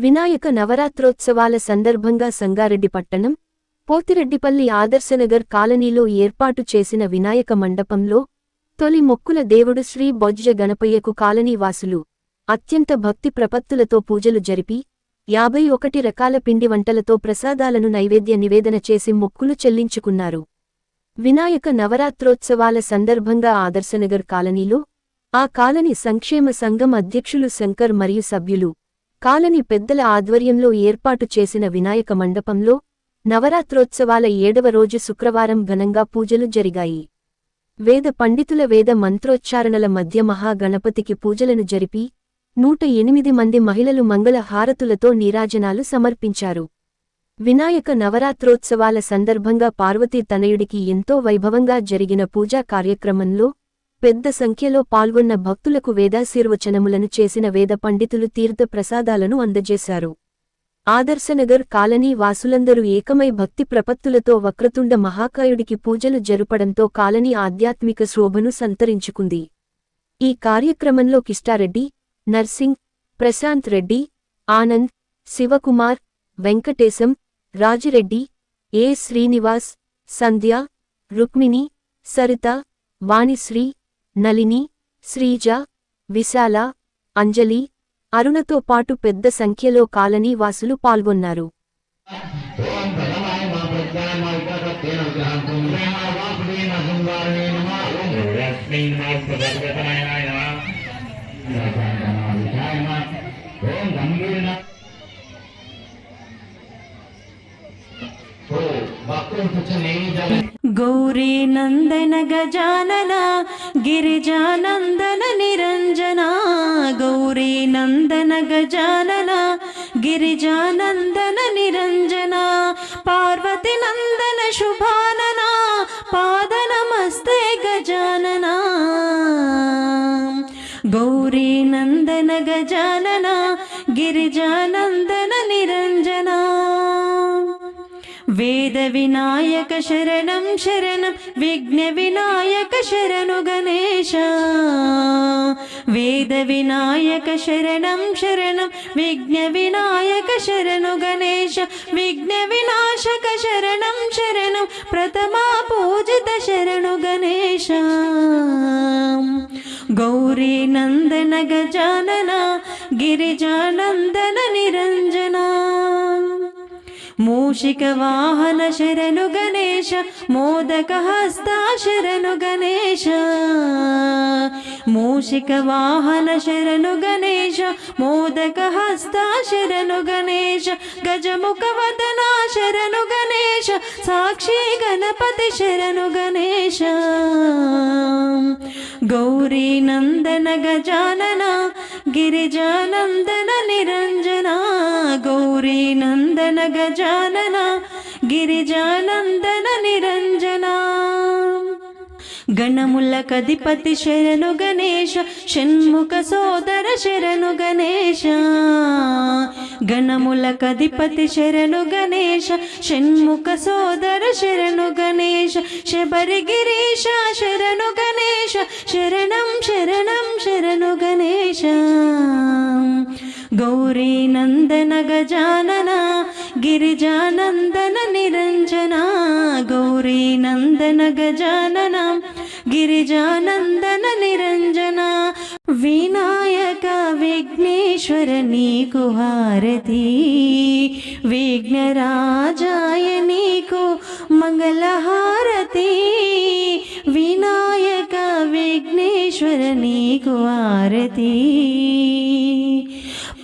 వినాయక నవరాత్రోత్సవాల సందర్భంగా సంగారెడ్డి పట్టణం, పోతిరెడ్డిపల్లి ఆదర్శనగర్ కాలనీలో ఏర్పాటు చేసిన వినాయక మండపంలో తొలి మొక్కుల దేవుడు శ్రీ బొజ్జ గణపయ్యకు కాలనీ వాసులు అత్యంత భక్తి ప్రపత్తులతో పూజలు జరిపి 51 రకాల పిండి వంటలతో ప్రసాదాలను నైవేద్య నివేదన చేసి మొక్కులు చెల్లించుకున్నారు. వినాయక నవరాత్రోత్సవాల సందర్భంగా ఆదర్శనగర్ కాలనీలో ఆ కాలనీ సంక్షేమ సంఘం అధ్యక్షులు శంకర్ మరియు సభ్యులు కాలనీ పెద్దల ఆధ్వర్యంలో ఏర్పాటు చేసిన వినాయక మండపంలో నవరాత్రోత్సవాల 7వ రోజు శుక్రవారం ఘనంగా పూజలు జరిగాయి. వేద పండితుల వేద మంత్రోచ్చారణల మధ్య మహాగణపతికి పూజలను జరిపి 108 మంది మహిళలు మంగళ హారతులతో నీరాజనాలు సమర్పించారు. వినాయక నవరాత్రోత్సవాల సందర్భంగా పార్వతీ తనయుడికి ఎంతో వైభవంగా జరిగిన పూజా కార్యక్రమంలో పెద్ద సంఖ్యలో పాల్గొన్న భక్తులకు వేదాశీర్వచనములను చేసిన వేద పండితులు తీర్థ ప్రసాదాలను అందజేశారు. ఆదర్శనగర్ కాలనీ వాసులందరూ ఏకమై భక్తి ప్రపత్తులతో వక్రతుండ మహాకాయుడికి పూజలు జరుపడంతో కాలనీ ఆధ్యాత్మిక శోభను సంతరించుకుంది. ఈ కార్యక్రమంలో కిష్టారెడ్డి, నర్సింగ్, ప్రశాంత్ రెడ్డి, ఆనంద్, శివకుమార్, వెంకటేశం, రాజిరెడ్డి, ఏ శ్రీనివాస్, సంధ్య, రుక్మిణి, సరిత, వాణిశ్రీ, నలిని, శ్రీజ, విశాల, అంజలి, అరుణతో పాటు పెద్ద సంఖ్యలో కాలనీ వాసులు పాల్గొన్నారు. गौरी नंदन गजानन गिरिजानंदन निरंजना, गौरी नंदन गजानन गिरिजानंदन निरंजना, पार्वती नंदन शुभानना पादनमस्ते गजानना, गौरी नंदन गजानन गिरिजानंदन निरंजना, वेद विनायक शरणं शरणं विघ्न विनायक शरणु गणेश, वेद विनायक शरणं शरणं विघ्न विनायक शरणु गणेश, विघ्न विनाशक शरणं शरणं प्रथमा पूजित शरणु गणेश, गौरी नंदन गजानन गिरिजानंदन निरंजना, मूषिक वाहन शरणु गणेश मोदक हस्ता शरणु गणेश, मूषिक वाहन शरणु गणेश मोदक हस्ता शरणु गणेश, गजमुख वदना शरणु गणेश साक्षी गणपति शरणु गणेश, गौरी नंदन गजानन गिरिजानंदन निरंजना, गौरी नंदन गजानन गिरिजानंदन निरंजना, गणमुलकधिपति शरणु गणेश षण्मुख सोदर शरणु गणेश, गणमुलकधिपति शरणु गणेश षण्मुख सोदर शरणु गणेश, शबरिगिरीश शरणु गणेश शरणं शरणं शरणु गणेश, गौरी नंदन गजानन गिरिजानंदन निरंजना, गौरी नंदन गजानन गिरिजानंदन निरंजना, विनायक विघ्नेश्वर नीकु हारती, विघ्नराजाय नीकु मंगल हारती, विनायक विघ्नेश्वर नीकु हारती,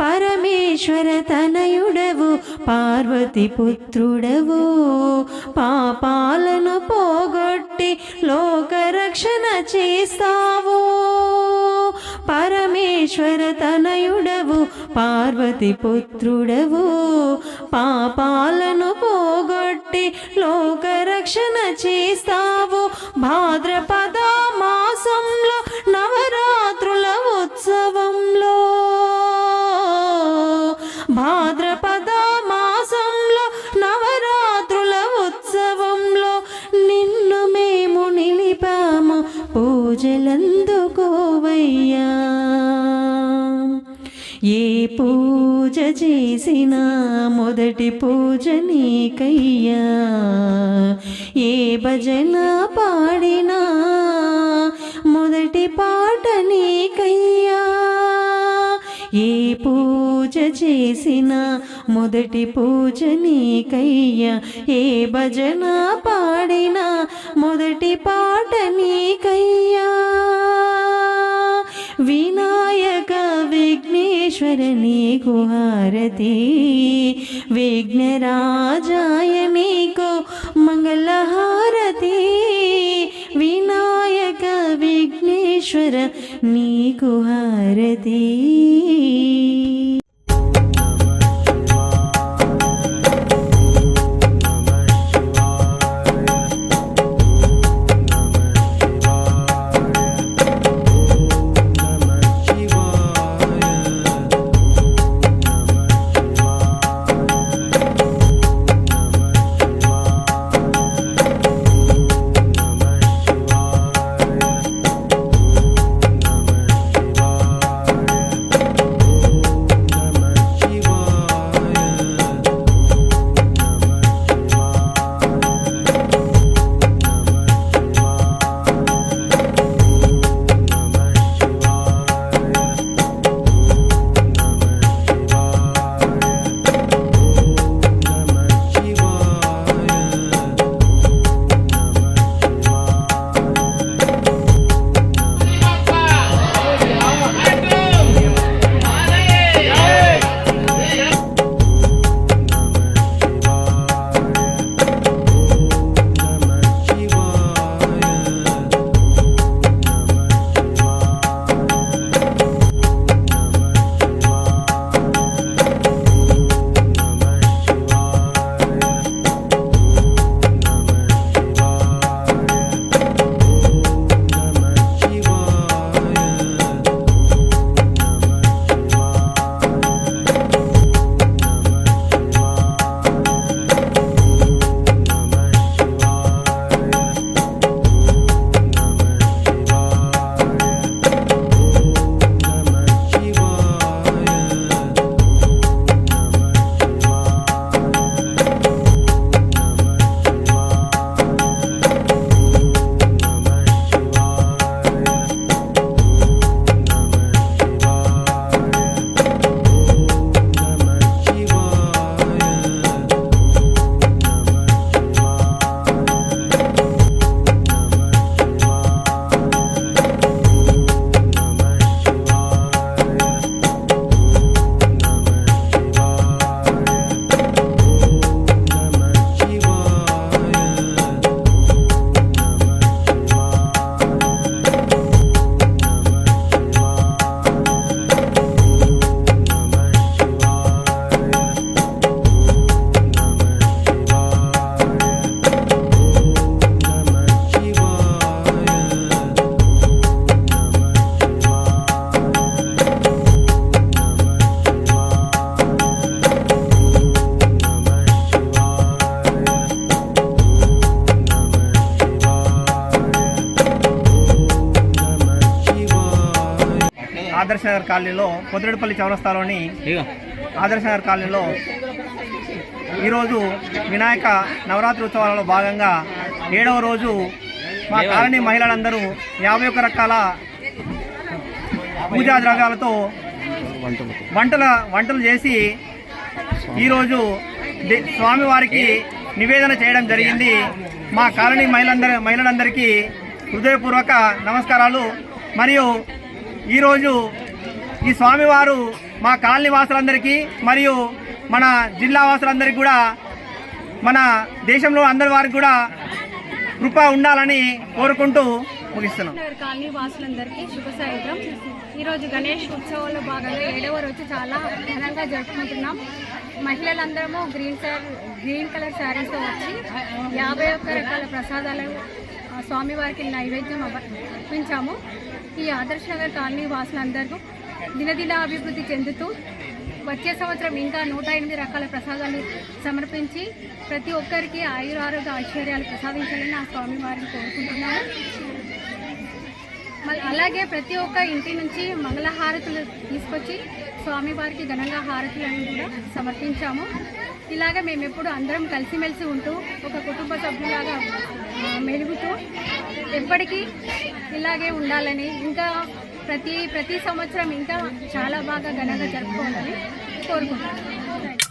పరమేశ్వర తనయుడవు పార్వతి పుత్రుడవు, పాపాలను పోగొట్టి లోకరక్షణ చేస్తావు, పరమేశ్వర తనయుడవు పార్వతి పుత్రుడవు, పాపాలను పోగొట్టి లోకరక్షణ చేస్తావు, భాద్రపద మాసంలో నవరాత్రుల ఉత్సవంలో, భాద్రపద మాసంలో నవరాత్రుల ఉత్సవంలో నిన్ను మేము నిలిపాము పూజలందుకోవయ్యా, ఏ పూజ చే చేసిన మొదటి పూజ నీకయ్యా, ఏ భజన పాడినా మొదటి పాట నీకయ్యా, ఏ పూజ చేసిన మొదటి పూజ నీకయ్యా, ఏ భజన పాడినా మొదటి పాట నీకయ్యా. వినాయక విఘ్నేశ్వర నీకు హారతి, విఘ్నరాజాయ నీకు మంగళహారతి, వినాయక విఘ్నేశ్వర నీకు హారతి. ఆదర్శనగర్ కాలనీలో పొద్దురెడ్డిపల్లి చౌరస్తాలోని ఆదర్శనగర్ కాలనీలో ఈరోజు వినాయక నవరాత్రి ఉత్సవాలలో భాగంగా 7వ రోజు మా కాలనీ మహిళలందరూ 51 రకాల పూజా ద్రవ్యాలతో వంటలు చేసి ఈరోజు స్వామివారికి నివేదన చేయడం జరిగింది. మా కాలనీ మహిళలందరికీ హృదయపూర్వక నమస్కారాలు. మరియు ఈరోజు ఈ స్వామివారు మా కాలనీ వాసులందరికీ మరియు మన జిల్లా వాసులందరికీ కూడా మన దేశంలో అందరి వారికి కూడా కృప ఉండాలని కోరుకుంటూ ముగిస్తున్నాం. కాలనీ వాసులందరికీ శుభ సాయంత్రం. ఈరోజు గణేష్ ఉత్సవాల్లో భాగంగా 7వ రోజు చాలా ఘనంగా జరుపుకుంటున్నాం. మహిళలందరము గ్రీన్ కలర్ శారీస్తో వచ్చి 51 రకాల ప్రసాదాలు స్వామివారికి నైవేద్యం అర్పించాము. ఈ ఆదర్శనగర్ కాలనీ వాసులందరూ దినదిన అభివృద్ధి చెందుతూ వచ్చే సంవత్సరం ఇంకా 108 రకాల ప్రసాదాలు సమర్పించి ప్రతి ఒక్కరికి ఆయురారోగ్య ఐశ్వర్యాలు ప్రసాదించాలని ఆ స్వామివారిని కోరుకుంటున్నాను. అలాగే ప్రతి ఒక్క ఇంటి నుంచి మంగళహారతులు తీసుకొచ్చి స్వామివారికి ఘనంగా హారతులను కూడా సమర్పించాము. ఇలాగే మేము ఎప్పుడు అందరం కలిసిమెలిసి ఉంటూ ఒక కుటుంబ సభ్యులాగా మెలుగుతూ ఎప్పటికీ ఇలాగే ఉండాలని, ఇంకా ప్రతి సంవత్సరం ఇంకా చాలా బాగా ఘనంగా జరుపుకోవాలని కోరుకుంటున్నాను.